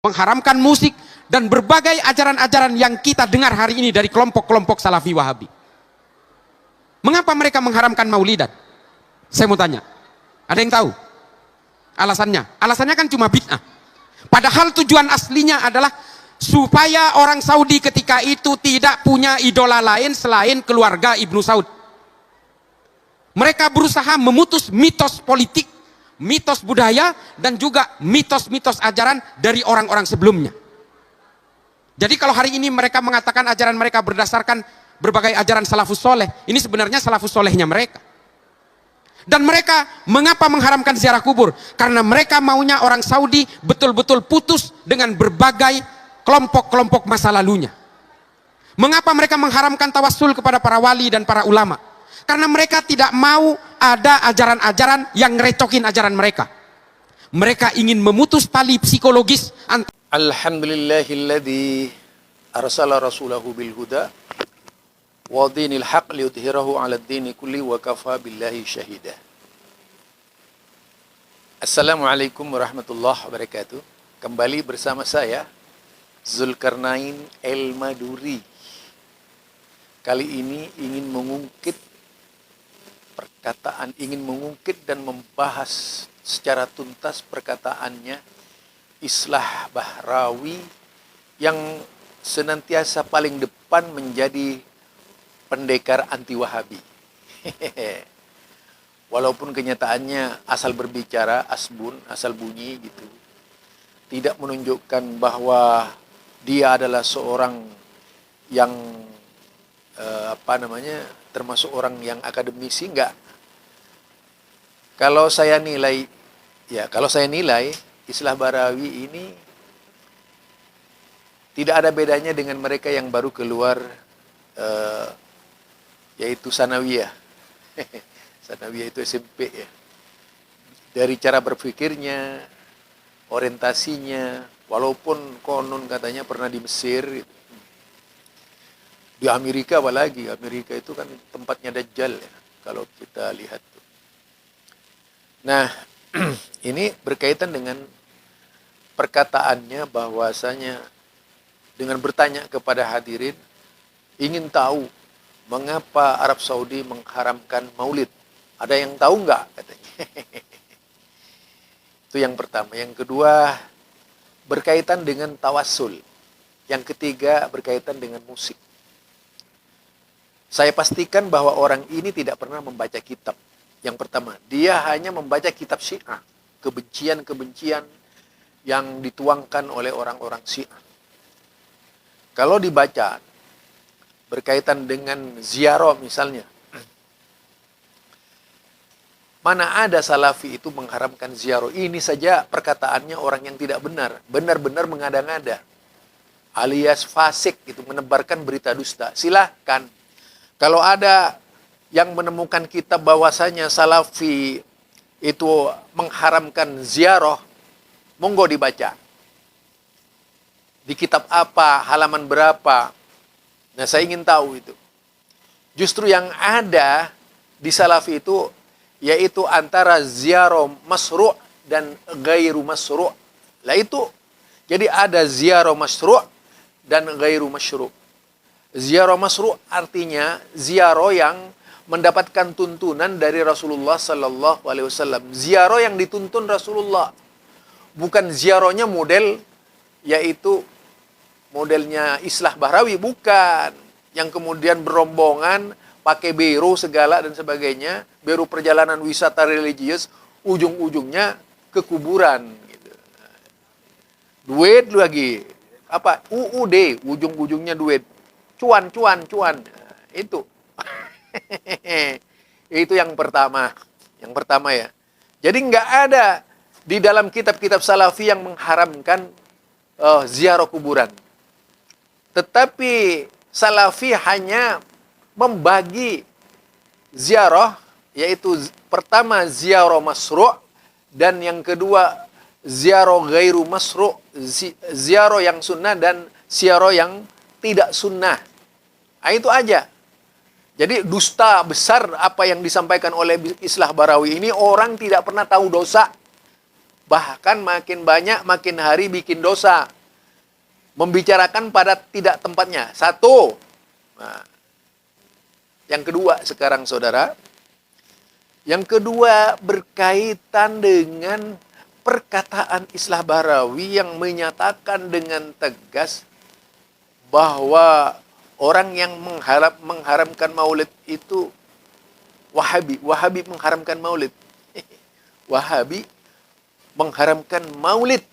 mengharamkan musik dan berbagai ajaran-ajaran yang kita dengar hari ini dari kelompok-kelompok Salafi Wahabi. Mengapa mereka mengharamkan maulidan? Saya mau tanya, ada yang tahu alasannya? Alasannya kan cuma bid'ah, padahal tujuan aslinya adalah supaya orang Saudi ketika itu tidak punya idola lain selain keluarga Ibnu Saud. Mereka berusaha memutus mitos politik, mitos budaya, dan juga mitos-mitos ajaran dari orang-orang sebelumnya. Jadi kalau hari ini mereka mengatakan ajaran mereka berdasarkan berbagai ajaran salafus soleh, ini sebenarnya salafus solehnya mereka. Dan mereka mengapa mengharamkan ziarah kubur? Karena mereka maunya orang Saudi betul-betul putus dengan berbagai kelompok-kelompok masa lalunya. Mengapa mereka mengharamkan tawassul kepada para wali dan para ulama? Karena mereka tidak mau ada ajaran-ajaran yang ngerecokin ajaran mereka. Mereka ingin memutus tali psikologis antara Alhamdulillahilladzi arsala rasulahu bil huda wa dinil haq liyudhhirahu 'ala ad-dini kulli wa kafa billahi syahida. Assalamualaikum warahmatullahi wabarakatuh. Kembali bersama saya Zulkarnain El-Maduri. Kali ini ingin mengungkit dan membahas secara tuntas perkataannya Islah Bahrawi yang senantiasa paling depan menjadi pendekar anti Wahabi. Walaupun kenyataannya asal berbicara, asal bunyi gitu, tidak menunjukkan bahwa dia adalah seorang yang termasuk orang yang akademisi, enggak. Kalau saya nilai Islah Bahrawi ini tidak ada bedanya dengan mereka yang baru keluar, yaitu Sanawiyah. Sanawiyah itu SMP ya. Dari cara berpikirnya, orientasinya, walaupun konon katanya pernah di Mesir, di Amerika apalagi, Amerika itu kan tempatnya Dajjal ya, kalau kita lihat. Nah, ini berkaitan dengan perkataannya bahwasanya dengan bertanya kepada hadirin, ingin tahu mengapa Arab Saudi mengharamkan maulid. Ada yang tahu nggak katanya? Itu yang pertama. Yang kedua berkaitan dengan tawassul. Yang ketiga berkaitan dengan musik. Saya pastikan bahwa orang ini tidak pernah membaca kitab. Yang pertama, dia hanya membaca kitab Syiah, kebencian-kebencian yang dituangkan oleh orang-orang Syiah. Kalau dibaca berkaitan dengan ziarah misalnya, mana ada Salafi itu mengharamkan ziarah? Ini saja perkataannya orang yang tidak benar, benar-benar mengada-ngada, alias fasik, itu menebarkan berita dusta. Silahkan, kalau ada yang menemukan kitab bahwasanya Salafi itu mengharamkan ziarah, monggo dibaca. Di kitab apa, halaman berapa? Nah, saya ingin tahu itu. Justru yang ada di Salafi itu yaitu antara ziarah masru' dan ghairu masru'. Lah itu. Jadi ada ziarah masru' dan ghairu masru'. Ziarah masru' artinya ziarah yang mendapatkan tuntunan dari Rasulullah sallallahu alaihi wasallam. Ziarah yang dituntun Rasulullah. Bukan ziarahnya model, yaitu modelnya Islah Bahrawi, bukan. Yang kemudian berombongan, pakai biro segala dan sebagainya, biro perjalanan wisata religius, ujung-ujungnya ke kuburan. Gitu. Duit lagi, UUD, ujung-ujungnya duit. Cuan. Itu. Itu yang pertama. Yang pertama ya. Jadi nggak ada di dalam kitab-kitab Salafi yang mengharamkan ziarah kuburan. Tetapi Salafi hanya membagi ziarah, yaitu pertama ziarah masru' dan yang kedua ziarah ghairu masru', ziarah yang sunnah dan ziarah yang tidak sunnah. Nah, itu aja. Jadi dusta besar apa yang disampaikan oleh Islah Bahrawi ini, orang tidak pernah tahu dosa. Bahkan makin banyak, makin hari bikin dosa. Membicarakan pada tidak tempatnya. Satu. Nah, yang kedua sekarang saudara. Yang kedua berkaitan dengan perkataan Islah Bahrawi yang menyatakan dengan tegas bahwa orang yang mengharamkan maulid itu Wahabi. Wahabi mengharamkan maulid. Wahabi mengharamkan maulid.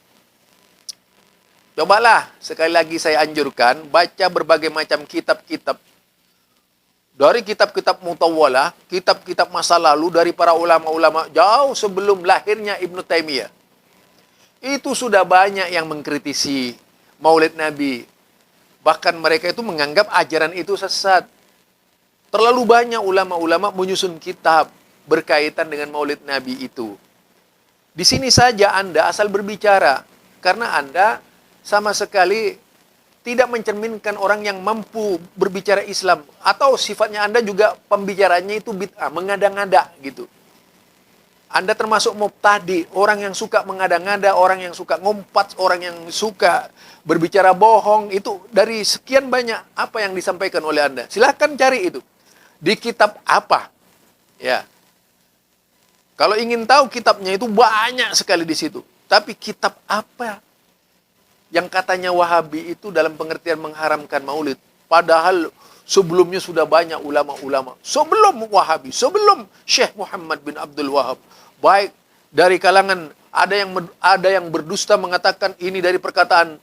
Cobalah, sekali lagi saya anjurkan, baca berbagai macam kitab-kitab. Dari kitab-kitab Mutawwalah, kitab-kitab masa lalu dari para ulama-ulama jauh sebelum lahirnya Ibnu Taimiyah. Itu sudah banyak yang mengkritisi maulid Nabi. Bahkan mereka itu menganggap ajaran itu sesat. Terlalu banyak ulama-ulama menyusun kitab berkaitan dengan maulid Nabi itu. Di sini saja Anda asal berbicara. Karena Anda sama sekali tidak mencerminkan orang yang mampu berbicara Islam. Atau sifatnya Anda juga pembicaranya itu bid'ah, mengada-ngada gitu. Anda termasuk mubtadi, orang yang suka mengada-ngada, orang yang suka ngumpat, orang yang suka berbicara bohong. Itu dari sekian banyak apa yang disampaikan oleh Anda. Silahkan cari itu. Di kitab apa? Ya. Kalau ingin tahu kitabnya itu banyak sekali di situ. Tapi kitab apa yang katanya Wahabi itu dalam pengertian mengharamkan maulid? Padahal sebelumnya sudah banyak ulama-ulama. Sebelum Wahabi, sebelum Syekh Muhammad bin Abdul Wahab. Baik dari kalangan ada yang berdusta mengatakan ini dari perkataan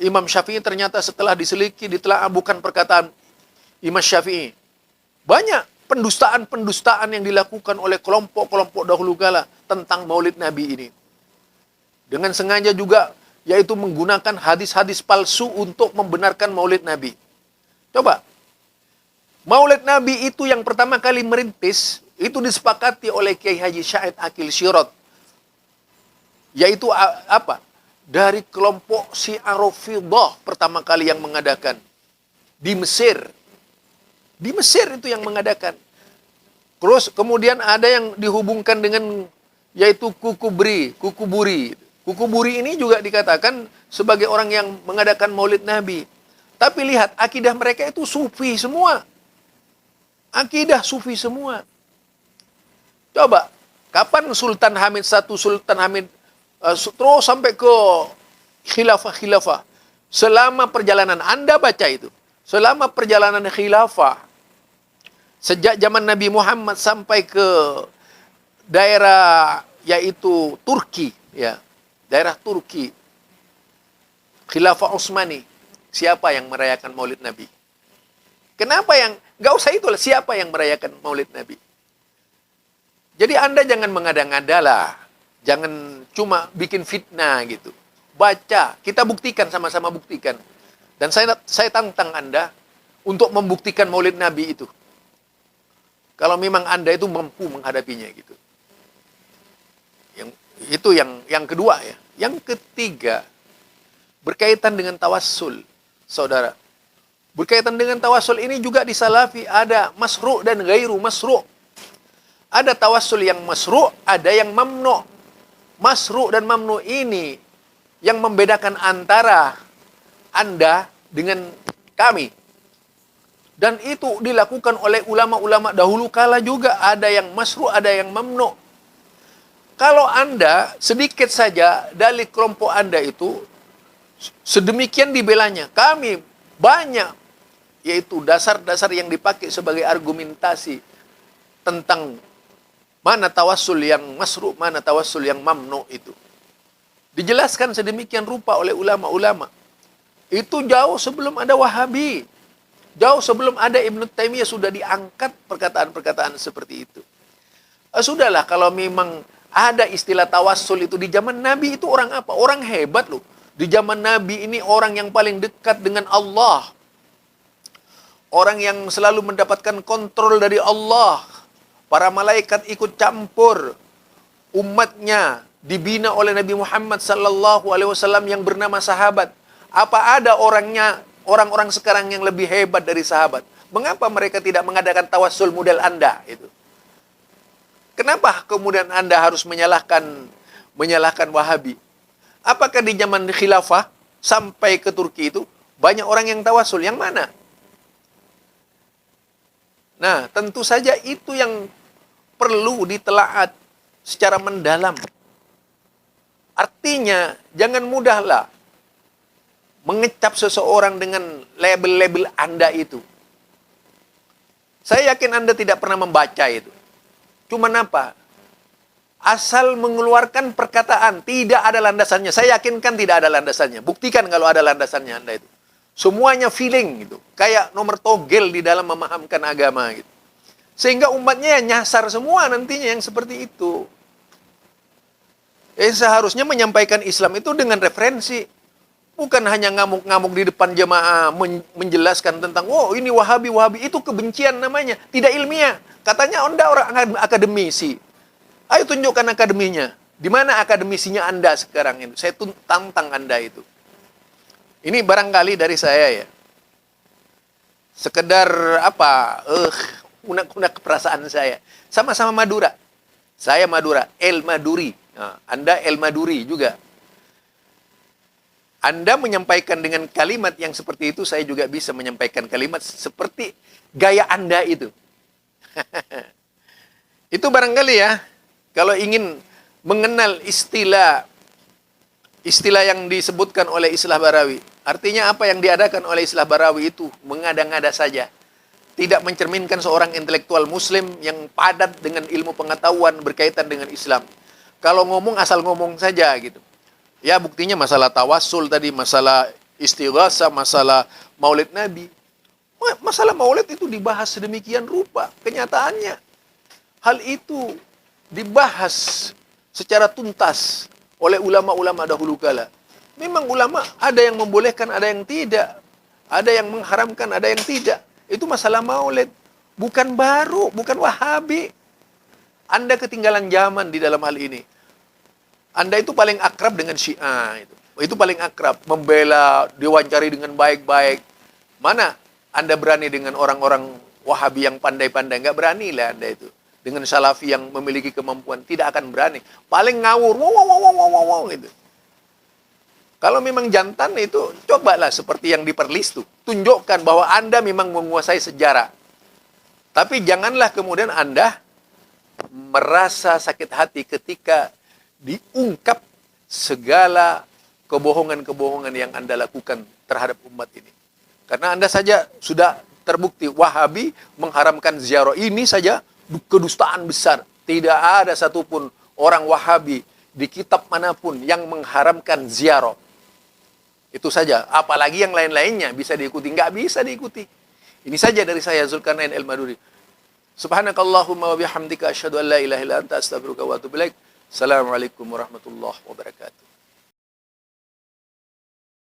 Imam Syafi'i, ternyata setelah diseliki ditelaah bukan perkataan Imam Syafi'i. Banyak pendustaan-pendustaan yang dilakukan oleh kelompok-kelompok dahulu kala tentang maulid Nabi ini. Dengan sengaja juga yaitu menggunakan hadis-hadis palsu untuk membenarkan maulid Nabi. Coba. Maulid Nabi itu yang pertama kali merintis, itu disepakati oleh Kiai Haji Syahid Akil Sirot. Yaitu apa? Dari kelompok Syiah Rafidhah pertama kali yang mengadakan. Di Mesir. Di Mesir itu yang mengadakan. Terus kemudian ada yang dihubungkan dengan yaitu Kukuburi. Kukuburi ini juga dikatakan sebagai orang yang mengadakan maulid Nabi. Tapi lihat, akidah mereka itu sufi semua. Akidah sufi semua. Coba, kapan Sultan Hamid I, Sultan Hamid terus sampai ke khilafah-khilafah. Selama perjalanan, Anda baca itu. Selama perjalanan khilafah, sejak zaman Nabi Muhammad sampai ke daerah yaitu Turki, ya. Daerah Turki, Khilafah Utsmani, siapa yang merayakan maulid Nabi? Kenapa yang, nggak usah itulah, siapa yang merayakan maulid Nabi? Jadi Anda jangan mengada-ngada lah, jangan cuma bikin fitnah gitu. Baca, kita buktikan, sama-sama buktikan. Dan saya tantang Anda untuk membuktikan maulid Nabi itu. Kalau memang Anda itu mampu menghadapinya gitu. Itu yang kedua ya. Yang ketiga, berkaitan dengan tawassul, saudara. Berkaitan dengan tawassul ini juga di Salafi ada masru' dan ghairu masru'. Ada tawassul yang masru', ada yang mamnu'. Masru' dan mamnu' ini yang membedakan antara Anda dengan kami. Dan itu dilakukan oleh ulama-ulama dahulu kala juga. Ada yang masru', ada yang mamnu'. Kalau Anda sedikit saja dari kelompok Anda itu sedemikian dibelanya. Kami banyak, yaitu dasar-dasar yang dipakai sebagai argumentasi tentang mana tawassul yang masru', mana tawassul yang mamnu' itu. Dijelaskan sedemikian rupa oleh ulama-ulama. Itu jauh sebelum ada Wahabi. Jauh sebelum ada Ibnu Taimiyah sudah diangkat perkataan-perkataan seperti itu. Sudahlah, kalau memang ada istilah tawassul itu di zaman Nabi itu orang apa? Orang hebat loh. Di zaman Nabi ini orang yang paling dekat dengan Allah. Orang yang selalu mendapatkan kontrol dari Allah. Para malaikat ikut campur. Umatnya dibina oleh Nabi Muhammad SAW yang bernama sahabat. Apa ada orang-orang sekarang yang lebih hebat dari sahabat? Mengapa mereka tidak mengadakan tawassul model Anda itu? Kenapa kemudian Anda harus menyalahkan menyalahkan Wahabi. Apakah di zaman khilafah sampai ke Turki itu banyak orang yang tawasul? Yang mana? Nah, tentu saja itu yang perlu ditelaah secara mendalam. Artinya, jangan mudahlah mengecap seseorang dengan label-label Anda itu. Saya yakin Anda tidak pernah membaca itu. Cuman apa? Asal mengeluarkan perkataan, tidak ada landasannya. Saya yakin kan tidak ada landasannya. Buktikan kalau ada landasannya Anda itu. Semuanya feeling gitu. Kayak nomor togel di dalam memahamkan agama gitu. Sehingga umatnya nyasar semua nantinya yang seperti itu. Seharusnya menyampaikan Islam itu dengan referensi. Bukan hanya ngamuk-ngamuk di depan jemaah menjelaskan tentang, oh ini Wahabi, itu kebencian namanya. Tidak ilmiah. Katanya Anda orang akademisi. Ayo tunjukkan akademinya. Di mana akademisinya Anda sekarang itu? Saya tantang Anda itu. Ini barangkali dari saya ya. Sekedar unek-unek perasaan saya. Sama-sama Madura. Saya Madura, El Maduri. Nah, Anda El Maduri juga. Anda menyampaikan dengan kalimat yang seperti itu, saya juga bisa menyampaikan kalimat seperti gaya Anda itu. Itu barangkali ya, kalau ingin mengenal istilah yang disebutkan oleh Islah Barawi. Artinya apa yang diadakan oleh Islah Barawi itu mengada-ngada saja. Tidak mencerminkan seorang intelektual muslim yang padat dengan ilmu pengetahuan berkaitan dengan Islam. Kalau ngomong asal ngomong saja gitu. Ya buktinya masalah tawassul tadi, masalah istighasah, masalah maulid Nabi. Masalah maulid itu dibahas sedemikian rupa. Kenyataannya hal itu dibahas secara tuntas oleh ulama-ulama dahulu kala. Memang ulama ada yang membolehkan, ada yang tidak. Ada yang mengharamkan, ada yang tidak. Itu masalah maulid. Bukan baru, bukan Wahabi. Anda ketinggalan zaman di dalam hal ini. Anda itu paling akrab dengan Syiah. Itu paling akrab. Membela, diwawancari dengan baik-baik. Mana Anda berani dengan orang-orang Wahabi yang pandai-pandai? Nggak berani lah Anda itu. Dengan Salafi yang memiliki kemampuan. Tidak akan berani. Paling ngawur. Wow, gitu. Kalau memang jantan itu, cobalah seperti yang di Perlis itu. Tunjukkan bahwa Anda memang menguasai sejarah. Tapi janganlah kemudian Anda merasa sakit hati ketika diungkap segala kebohongan-kebohongan yang Anda lakukan terhadap umat ini. Karena Anda saja sudah terbukti Wahabi mengharamkan ziarah. Ini saja kedustaan besar. Tidak ada satupun orang Wahabi di kitab manapun yang mengharamkan ziarah. Itu saja. Apalagi yang lain-lainnya bisa diikuti. Nggak bisa diikuti. Ini saja dari saya, Zulkarnain El Maduri. Subhanakallahumma wa bihamdika asyhadu an la ilaha illa anta astaghfiruka wa atubu ilaik. Assalamualaikum warahmatullahi wabarakatuh.